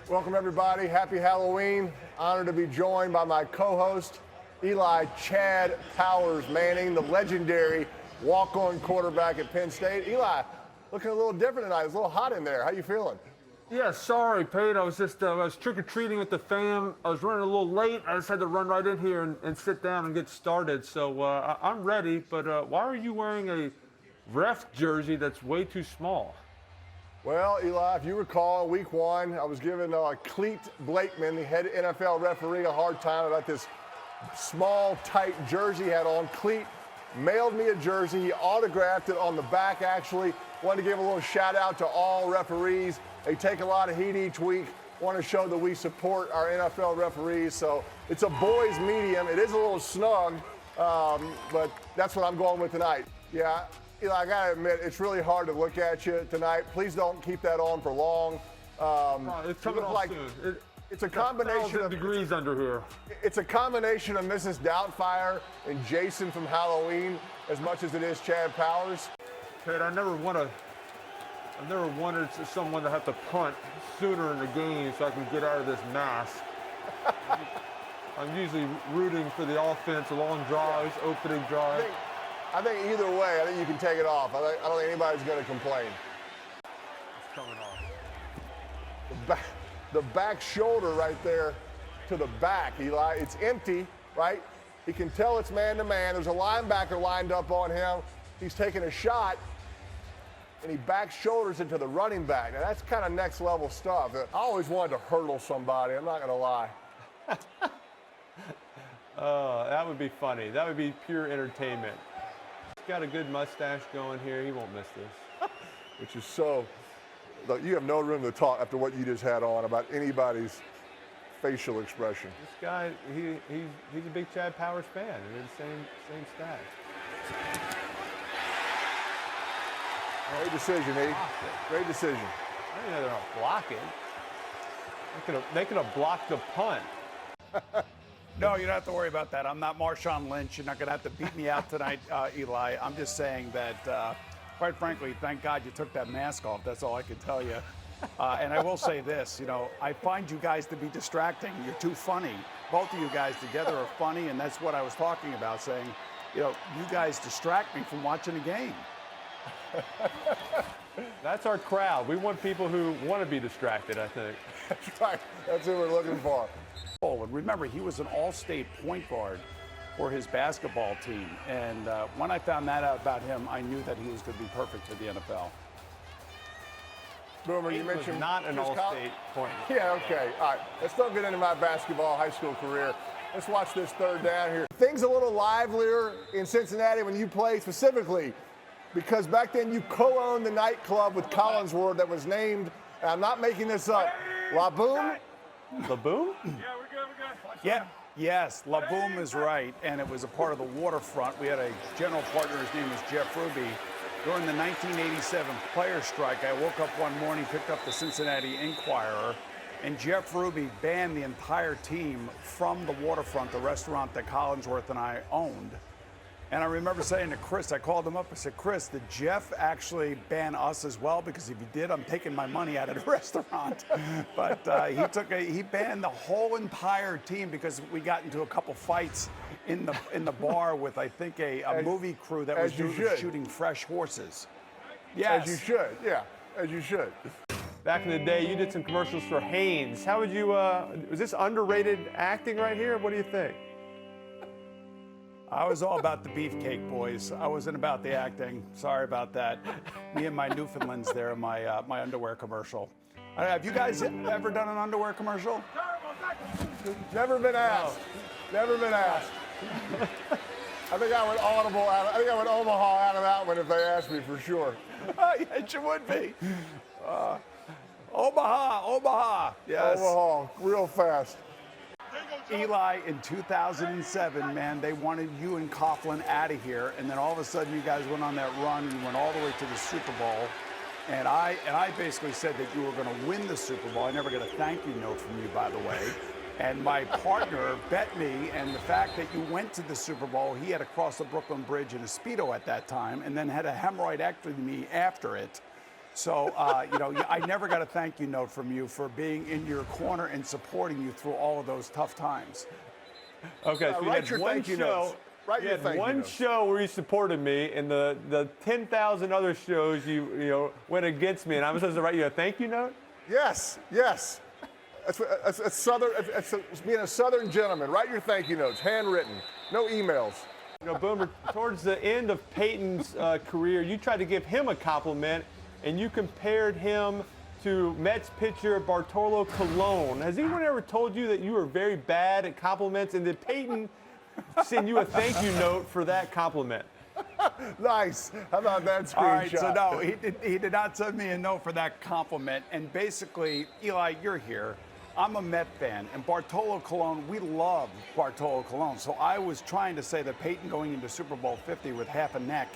Welcome, everybody. Happy Halloween. Honored to be joined by my co-host, Eli Chad Powers Manning, the legendary walk-on quarterback at Penn State. Eli, looking a little different tonight. It's a little hot in there. How you feeling? Yeah, sorry, Pete. I was trick-or-treating with the fam. I was running a little late. I just had to run right in here and sit down and get started. So I'm ready, but why are you wearing a ref jersey that's way too small? Well, Eli, if you recall, week one, I was giving Cleet Blakeman, the head NFL referee, a hard time about this small, tight jersey he had on. Cleet mailed me a jersey. He autographed it on the back, actually. Wanted to give a little shout-out to all referees. They take a lot of heat each week. Want to show that we support our NFL referees. So it's a boys' medium. It is a little snug, but that's what I'm going with tonight. Yeah. Eli, I got to admit, it's really hard to look at you tonight. Please don't keep that on for long. It's coming off soon. It's a combination of degrees under here. It's a combination of Mrs. Doubtfire and Jason from Halloween as much as it is Chad Powers. Ted, I never wanted someone to have to punt sooner in the game so I can get out of this mask. I'm usually rooting for the offense, long drives, opening drive. I think either way, I think you can take it off. I don't think anybody's going to complain. It's coming off. The back shoulder right there to the back, Eli. It's empty, right? He can tell it's man-to-man. There's a linebacker lined up on him. He's taking a shot, and he back shoulders into the running back. Now, that's kind of next-level stuff. I always wanted to hurdle somebody. I'm not going to lie. Oh, that would be funny. That would be pure entertainment. Got a good mustache going here. He won't miss this. Which is so, look, you have no room to talk after what you just had on about anybody's facial expression. This guy, he's a big Chad Powers fan. They're the same staff. Great decision, E. Great decision. I didn't know they're not blocking. They could have blocked the punt. No, you don't have to worry about that. I'm not Marshawn Lynch. You're not going to have to beat me out tonight, Eli. I'm just saying that, quite frankly, thank God you took that mask off. That's all I can tell you. And I will say this, I find you guys to be distracting. You're too funny. Both of you guys together are funny, and that's what I was talking about, saying, you guys distract me from watching a game. That's our crowd. We want people who want to be distracted, I think. That's right. That's what we're looking for. And remember, he was an all-state point guard for his basketball team. And when I found that out about him, I knew that he was going to be perfect for the NFL. Boomer, you mentioned not an all-state point guard. Yeah, okay. All right. Let's don't get into my basketball high school career. Let's watch this third down here. Things a little livelier in Cincinnati when you played specifically because back then you co-owned the nightclub with Collinsworth that was named, and I'm not making this up, La Boom? La Boom? Yeah, yes, La Boom is right, and it was a part of the waterfront. We had a general partner, his name was Jeff Ruby. During the 1987 players' strike, I woke up one morning, picked up the Cincinnati Enquirer, and Jeff Ruby banned the entire team from the waterfront, the restaurant that Collinsworth and I owned. And I remember saying to Chris, I called him up, I said, Chris, did Jeff actually ban us as well? Because if he did, I'm taking my money out of the restaurant. But he banned the whole entire team because we got into a couple fights in the bar with, I think, a movie crew that was shooting fresh horses. Yes. As you should, yeah, as you should. Back in the day, you did some commercials for Hanes. How would you, was this underrated acting right here? What do you think? I was all about the beefcake, boys. I wasn't about the acting. Sorry about that. Me and my Newfoundlands there in my underwear commercial. Have you guys ever done an underwear commercial? Never been asked. Never been asked. I think I would Omaha out of that one if they asked me for sure. Yes, you would be. Omaha. Yes. Omaha, real fast. Eli, in 2007, man, they wanted you and Coughlin out of here, and then all of a sudden you guys went on that run and you went all the way to the Super Bowl. And I basically said that you were going to win the Super Bowl. I never got a thank you note from you, by the way. And my partner bet me, and the fact that you went to the Super Bowl, he had to cross the Brooklyn Bridge in a Speedo at that time, and then had a hemorrhoidectomy after it. So, I never got a thank you note from you for being in your corner and supporting you through all of those tough times. Okay, so you write had your one thank you show. notes. Write You your had thank you one notes. show where you supported me, and the 10,000 other shows you went against me, and I'm supposed to write you a thank you note? Yes, yes. That's Southern. It's being a Southern gentleman. Write your thank you notes, handwritten, no emails. Boomer, towards the end of Peyton's career, you tried to give him a compliment, and you compared him to Mets pitcher Bartolo Colon. Has anyone ever told you that you were very bad at compliments, and did Peyton send you a thank you note for that compliment? Nice. How about that screenshot? All right, so no, he did not send me a note for that compliment. And basically, Eli, you're here. I'm a Met fan, and Bartolo Colon, we love Bartolo Colon. So I was trying to say that Peyton going into Super Bowl 50 with half a neck,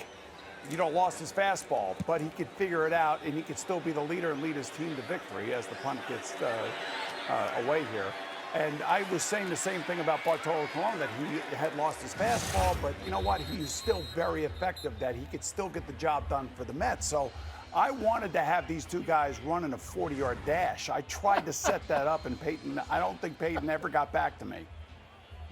lost his fastball, but he could figure it out, and he could still be the leader and lead his team to victory as the punt gets away here. And I was saying the same thing about Bartolo Colon, that he had lost his fastball, but you know what? He's still very effective, that he could still get the job done for the Mets. So I wanted to have these two guys running a 40-yard dash. I tried to set that up, and I don't think Peyton ever got back to me.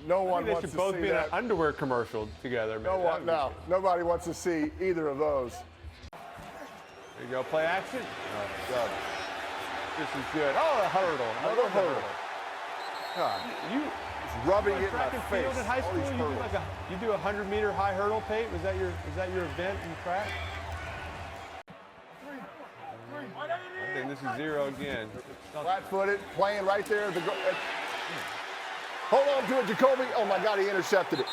No one They wants should to both see be in an that. underwear commercial together. Man. Nobody wants to see either of those. There you go, play action. Oh, God. This is good. Oh, a hurdle. Another hurdle. God, You it's rubbing it in track my and face. field in high All school, these hurdles. you do a 100-meter high hurdle, Peyton? Was that your event in track? I think this is zero again. Flat-footed, playing right there. Hold on to it, Jacoby. Oh, my God, he intercepted it.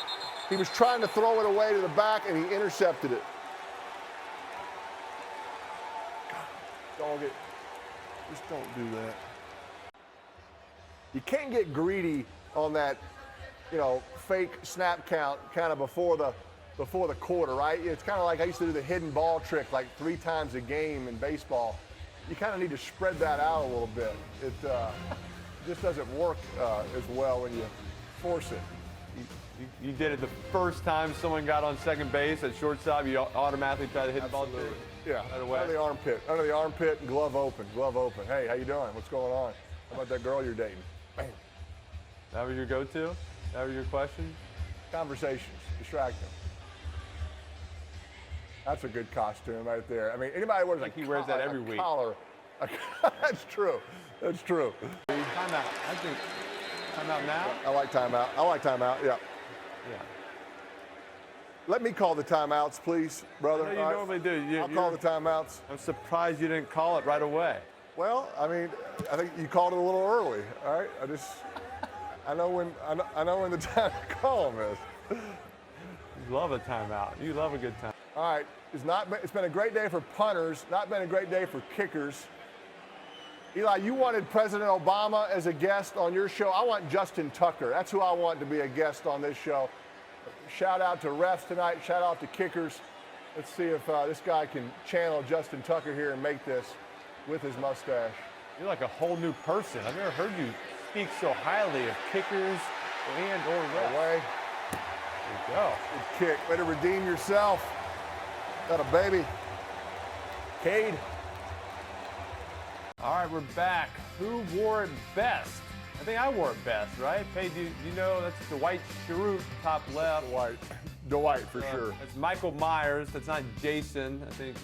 He was trying to throw it away to the back, and he intercepted it. Dog it. Just don't do that. You can't get greedy on that, fake snap count kind of before the quarter, right? It's kind of like I used to do the hidden ball trick like 3 times a game in baseball. You kind of need to spread that out a little bit. It just doesn't work as well when you force it. You did it the first time someone got on second base at shortstop. You automatically try to hit the ball. Yeah, under the armpit, and glove open. Hey, how you doing? What's going on? How about that girl you're dating? Bam. That was your go-to? That was your question? Conversations, distract them. That's a good costume right there. I mean, anybody wears he wears that every week. Collar. That's true. That's true. Timeout. I think timeout now. I like timeout. Yeah. Yeah. Let me call the timeouts, please, brother. I know you All right? normally do. I'll call the timeouts. I'm surprised you didn't call it right away. Well, I mean, I think you called it a little early. All right. I know when the time to call them is. You love a timeout. You love a good time. All right. It's been a great day for punters. Not been a great day for kickers. Eli, you wanted President Obama as a guest on your show. I want Justin Tucker. That's who I want to be a guest on this show. Shout out to refs tonight. Shout out to kickers. Let's see if this guy can channel Justin Tucker here and make this with his mustache. You're like a whole new person. I've never heard you speak so highly of kickers and or refs. Away. There you go. Good kick. Way to redeem yourself. Got a baby. Cade. All right, we're back. Who wore it best? I think I wore it best, right? Hey, do you know that's Dwight Schrute, top left. Dwight for sure. That's Michael Myers. That's not Jason, I think,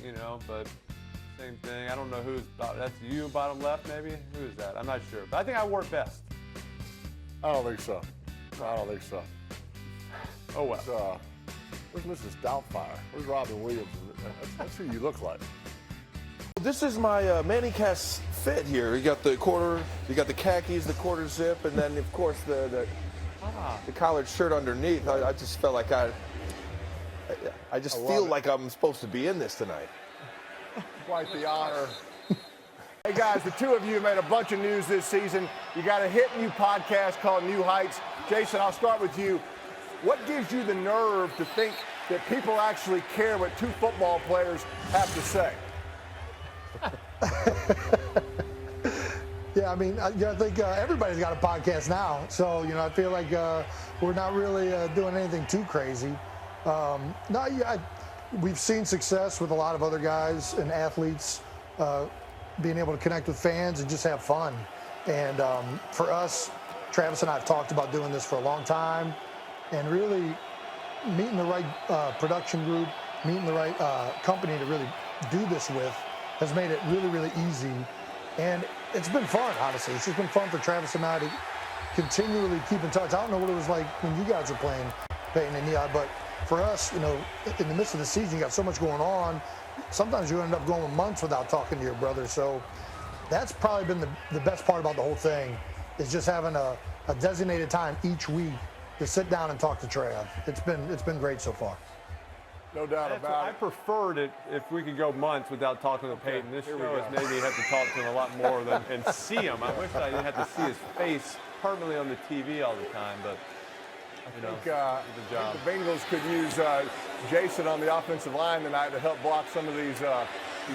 but same thing. I don't know who's, that's you, bottom left, maybe? Who is that? I'm not sure. But I think I wore it best. I don't think so. Oh, well. Where's Mrs. Doubtfire? Where's Robin Williams? That's who you look like. This is my ManningCast fit here. You got the quarter, you got the khakis, the quarter zip, and then of course the collared shirt underneath. I just felt like I just feel like I'm supposed to be in this tonight. Quite the honor. Hey guys, the two of you made a bunch of news this season. You got a hit new podcast called New Heights. Jason, I'll start with you. What gives you the nerve to think that people actually care what two football players have to say? Yeah, I mean, I think everybody's got a podcast now. So, I feel like we're not really doing anything too crazy. We've seen success with a lot of other guys and athletes being able to connect with fans and just have fun. And for us, Travis and I have talked about doing this for a long time, and really meeting the right production group, meeting the right company to really do this with has made it really, really easy. And it's been fun, honestly. It's just been fun for Travis and I to continually keep in touch. I don't know what it was like when you guys were playing, Peyton and Eli, but for us, you know, in the midst of the season, you got so much going on. Sometimes you end up going months without talking to your brother. So that's probably been the best part about the whole thing, is just having a designated time each week to sit down and talk to Trav. It's been great so far. No doubt about I it. preferred it if we could go months without talking to Peyton. This show has made me have to talk to him a lot more and see him. I wish I didn't have to see his face permanently on the TV all the time, but you know, I think the Bengals could use Jason on the offensive line tonight to help block some of these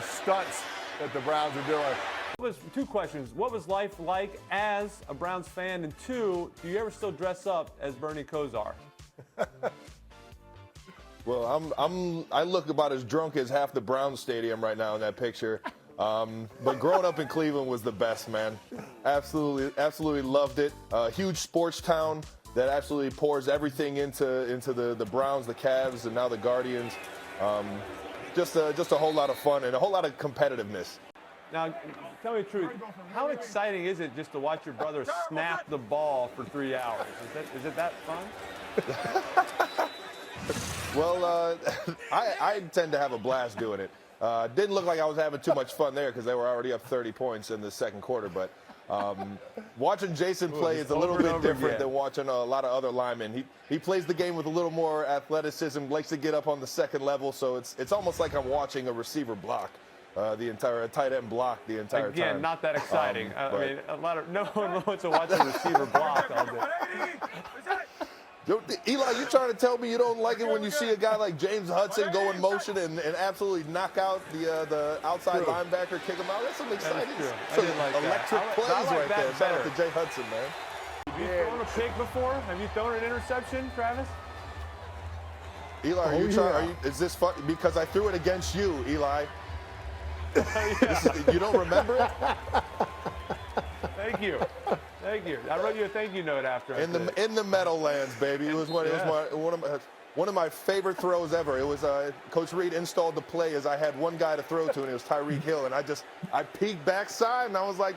stunts that the Browns are doing. Two questions. What was life like as a Browns fan? And two, do you ever still dress up as Bernie Kosar? Well, I look about as drunk as half the Browns stadium right now in that picture. But growing up in Cleveland was the best, man. Absolutely loved it. Huge sports town that absolutely pours everything into the Browns, the Cavs, and now the Guardians. Just a whole lot of fun and a whole lot of competitiveness. Now, tell me the truth. How exciting is it just to watch your brother snap the ball for 3 hours? Is it that fun? Well, I tend to have a blast doing it. Didn't look like I was having too much fun there because they were already up 30 points in the second quarter. But watching Jason play is a little bit different than watching a lot of other linemen. He plays the game with a little more athleticism, likes to get up on the second level. So it's almost like I'm watching a receiver block. A tight end block the entire time. Again, not that exciting. I mean, no one wants to watch a receiver block all day. Eli, you trying to tell me you don't like it when you see a guy like James Hudson go in motion and absolutely knock out the outside linebacker, kick him out? That's some exciting, some electric plays right there. Shout out to Jay Hudson, man. Have you thrown a pick before? Have you thrown an interception, Travis? Eli, is this fun? Because I threw it against you, Eli. You don't remember it? Thank you. I wrote you a thank you note after. In the Meadowlands, baby. It was one of my favorite throws ever. It was Coach Reed installed the play as I had one guy to throw to, and it was Tyreek Hill, and I peeked backside, and I was like,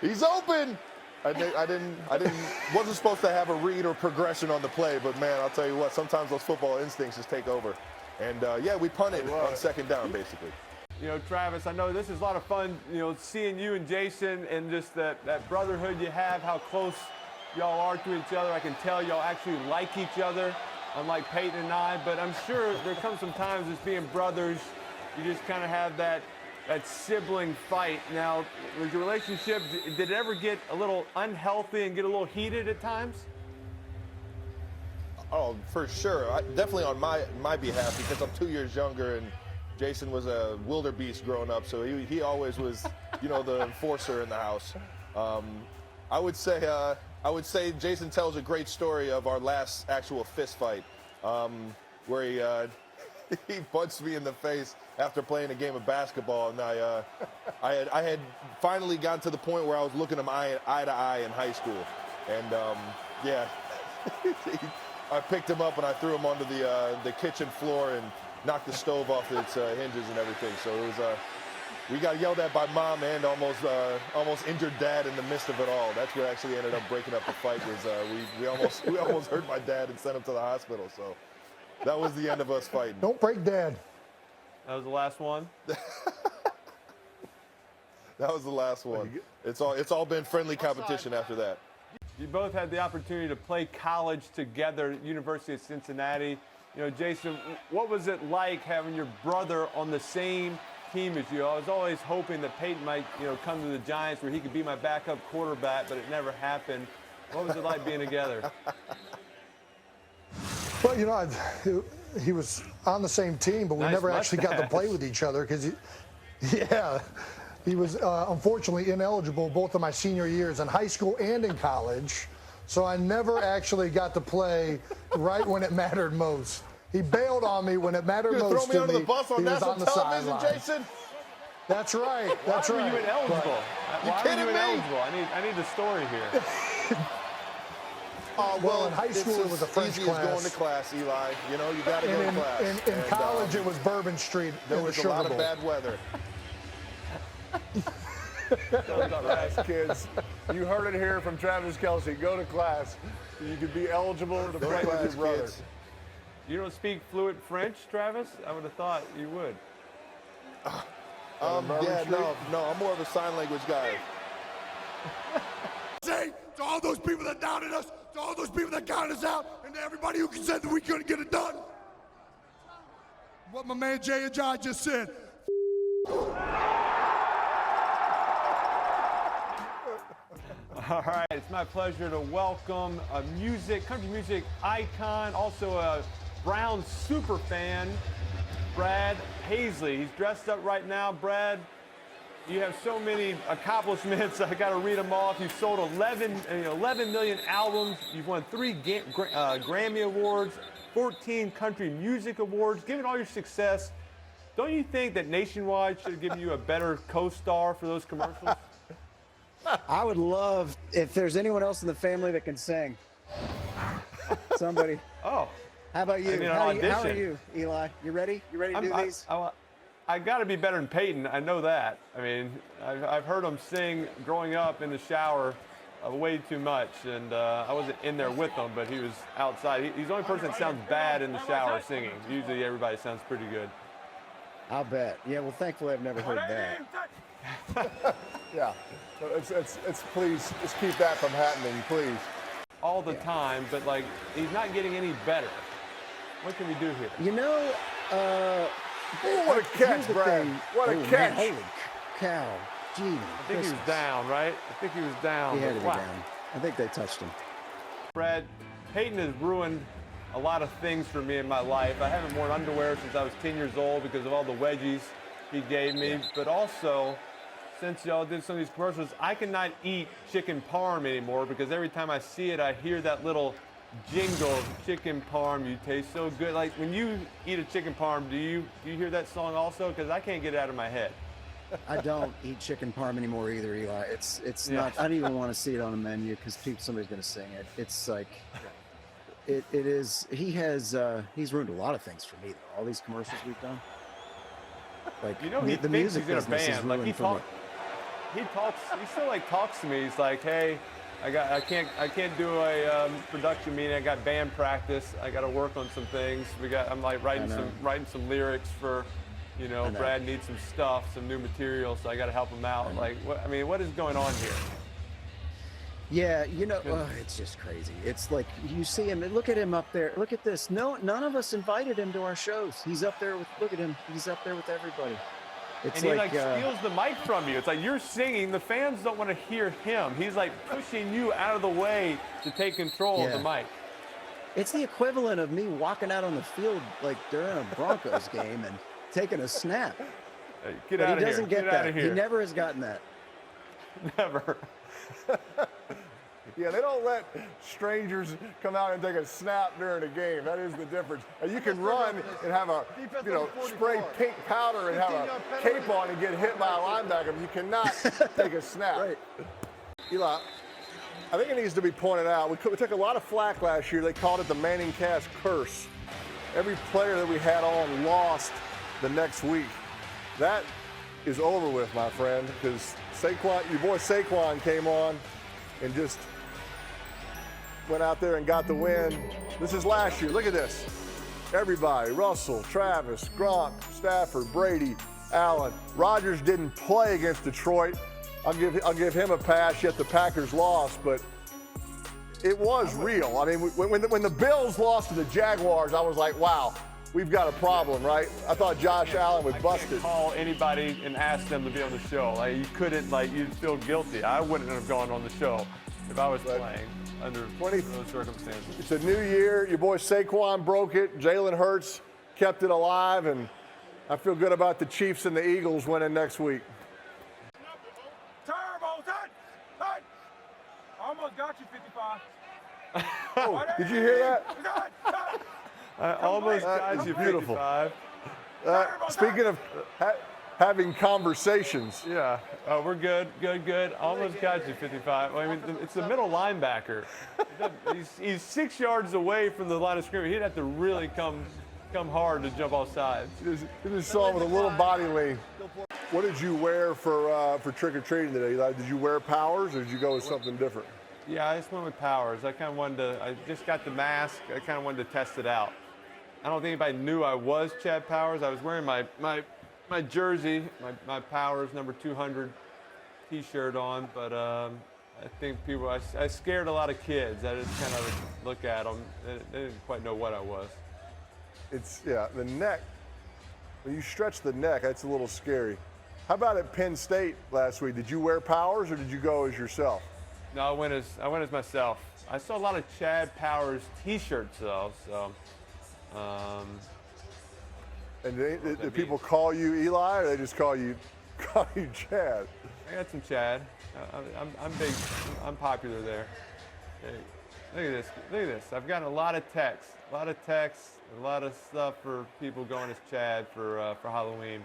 he's open. Wasn't supposed to have a read or progression on the play, but man, I'll tell you what, sometimes those football instincts just take over. And we punted on second down, basically. You know, Travis, I know this is a lot of fun, you know, seeing you and Jason and just that brotherhood you have, how close y'all are to each other. I can tell y'all actually like each other, unlike Peyton and I, but I'm sure there comes some times as being brothers, you just kind of have that sibling fight. Now, was your relationship, did it ever get a little unhealthy and get a little heated at times? Oh, for sure. Definitely on my behalf, because I'm 2 years younger, and Jason was a wildebeest growing up, so he always was, you know, the enforcer in the house. I would say Jason tells a great story of our last actual fist fight, where he punched me in the face after playing a game of basketball, and I had finally gotten to the point where I was looking him eye to eye in high school, and I picked him up and I threw him onto the kitchen floor and knocked the stove off its hinges and everything. So it was we got yelled at by mom and almost injured dad in the midst of it all. That's what actually ended up breaking up the fight. Was we almost hurt my dad and sent him to the hospital. So that was the end of us fighting. Don't break dad. That was the last one. That was the last one. It's all been friendly competition after that. You both had the opportunity to play college together at University of Cincinnati. You know, Jason, what was it like having your brother on the same team as you? I was always hoping that Peyton might, you know, come to the Giants where he could be my backup quarterback, but it never happened. What was it like being together? Well, you know, he was on the same team, but we never actually got to play with each other because, he was unfortunately ineligible both of my senior years in high school and in college. So I never actually got to play right when it mattered most. He bailed on me when it mattered most to me. Throw me under the bus on national television, Jason? That's right. That's Why right. were you ineligible? Why were kidding you me? ineligible? I need the story here. Well, in high it's school, it was a as French easy as going class. to class, Eli. You know, you got to go And to class. in And, college, it was Bourbon Street. there in was the a lot Sugar of Bowl. bad weather. Class, kids. You heard it here from Travis Kelce. Go to class. You could be eligible to Go play to with class, your brother. kids. You don't speak fluent French, Travis? I would have thought you would. Yeah, no, I'm more of a sign language guy. Say to all those people that doubted us, to all those people that counted us out, and to everybody who said that we couldn't get it done. What my man Jay and John just said. All right, it's my pleasure to welcome a country music icon, also a Browns super fan, Brad Paisley. He's dressed up right now. Brad, you have so many accomplishments. I got to read them off. You've sold 11 million albums. You've won 3 Grammy Awards, 14 Country Music Awards. Given all your success, don't you think that Nationwide should have given you a better co-star for those commercials? I would love if there's anyone else in the family that can sing. Somebody. Oh. How about you? I mean, an How are audition. you, Eli? You ready? You ready to do these? I got to be better than Peyton. I know that. I mean, I've heard him sing growing up in the shower way too much, and I wasn't in there with him, but he was outside. He's the only person that sounds bad in the shower singing. Usually everybody sounds pretty good. I'll bet. Yeah, well, thankfully I've never heard that. Yeah. So it's please just keep that from happening, please. All the time, but like he's not getting any better. What can we do here? You know, What a catch, here's the Brad. thing. What a Oh, man, catch. holy cow. Gee, I think he was down, right? I think he was down. He had to be Wow. down. I think they touched him. Brad, Peyton has ruined a lot of things for me in my life. I haven't worn underwear since I was 10 years old because of all the wedgies he gave me. But also, since y'all did some of these commercials, I cannot eat chicken parm anymore because every time I see it, I hear that little jingle, chicken parm, you taste so good. Like when you eat a chicken parm, do you hear that song also? Because I can't get it out of my head. I don't eat chicken parm anymore either, Eli. It's Yeah. not. I don't even want to see it on a menu because somebody's going to sing it. It's like, it is. He's ruined a lot of things for me though. All these commercials we've done. Like You know, he the thinks music he's in a business is band. Like ruined for me. he still like talks to me. He's like, hey, I can't do a production meeting. I got band practice. I got to work on some things. I'm like writing some lyrics for, I know. Brad needs some stuff, some new material, so I got to help him out. Like, what is going on here? Yeah, it's just crazy. It's like you see him. Look at him up there. Look at this. No, none of us invited him to our shows. He's up there with. Look at him. He's up there with everybody. It's And he steals the mic from you. It's like you're singing. The fans don't want to hear him. He's like pushing you out of the way to take control of the mic. It's the equivalent of me walking out on the field like during a Broncos game and taking a snap. Hey, get But out he of doesn't here. get Get out that. of He here. never has gotten that. Never. Yeah, they don't let strangers come out and take a snap during a game. That is the difference. You can run and have a, spray pink powder and have a cape on and get hit by a linebacker. But you cannot take a snap. Right. Eli, I think it needs to be pointed out. We took a lot of flack last year. They called it the ManningCast curse. Every player that we had on lost the next week. That is over with, my friend, because Saquon, your boy Saquon came on and just went out there and got the win. This is last year. Look at this. Everybody, Russell, Travis, Gronk, Stafford, Brady, Allen. Rodgers didn't play against Detroit. I'll give him a pass, yet the Packers lost, but it was real. I mean, when the Bills lost to the Jaguars, I was like, wow, we've got a problem, right? I thought Josh Allen was busted. Can't call anybody and ask them to be on the show. Like you couldn't, you'd feel guilty. I wouldn't have gone on the show if I was playing under those circumstances. It's a new year. Your boy Saquon broke it. Jalen Hurts kept it alive, and I feel good about the Chiefs and the Eagles winning next week. Turbo, hey! Almost got you, 55. Oh, did you hear that? I almost got you, beautiful. 55. Speaking of, having conversations. Yeah, we're good, good. Almost got you, 55. Well, I mean, it's the middle linebacker. He's 6 yards away from the line of scrimmage. He'd have to really come hard to jump off sides. You just saw him with a little body lean. What did you wear for trick-or-treating today, Eli? Did you wear Powers, or did you go with something different? Yeah, I just went with Powers. I just got the mask. I kind of wanted to test it out. I don't think anybody knew I was Chad Powers. I was wearing my jersey, my Powers number 200 T-shirt on, but I think I scared a lot of kids. I just kind of look at them. They didn't quite know what I was. The neck. When you stretch the neck, that's a little scary. How about at Penn State last week? Did you wear Powers, or did you go as yourself? No, I went as myself. I saw a lot of Chad Powers T-shirts though, so. And do people call you Eli, or they just call you Chad? I got some Chad. I'm big. I'm popular there. Hey, look at this. Look at this. I've gotten a lot of texts. A lot of stuff for people going as Chad for Halloween.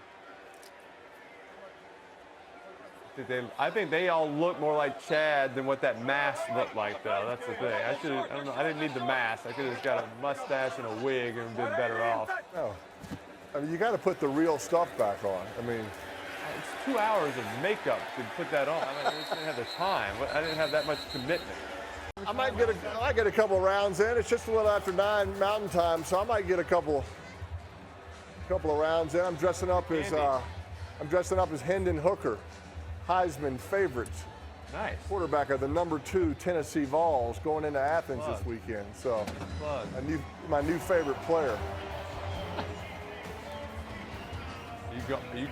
I think they all look more like Chad than what that mask looked like, though. That's the thing. I don't know. I didn't need the mask. I could have just got a mustache and a wig and been better off. No. I mean, you got to put the real stuff back on. I mean, it's 2 hours of makeup to put that on. I just didn't have the time. I didn't have that much commitment. I might get a couple rounds in. It's just a little after 9 Mountain Time, so I might get a couple of rounds in. I'm dressing up as Hendon Hooker, Heisman favorite. Nice. Quarterback of the number 2 Tennessee Vols, going into Athens this weekend. So, my new favorite player. Are you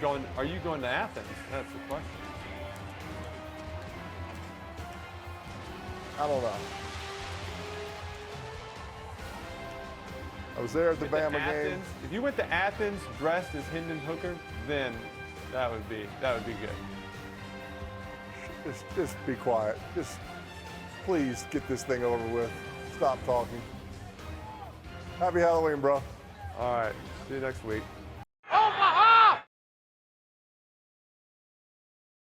going to Athens? That's the question. I don't know. I was there at the Bama game. If you went to Athens dressed as Hendon Hooker, then that would be good. Just be quiet. Just please get this thing over with. Stop talking. Happy Halloween, bro. All right. See you next week.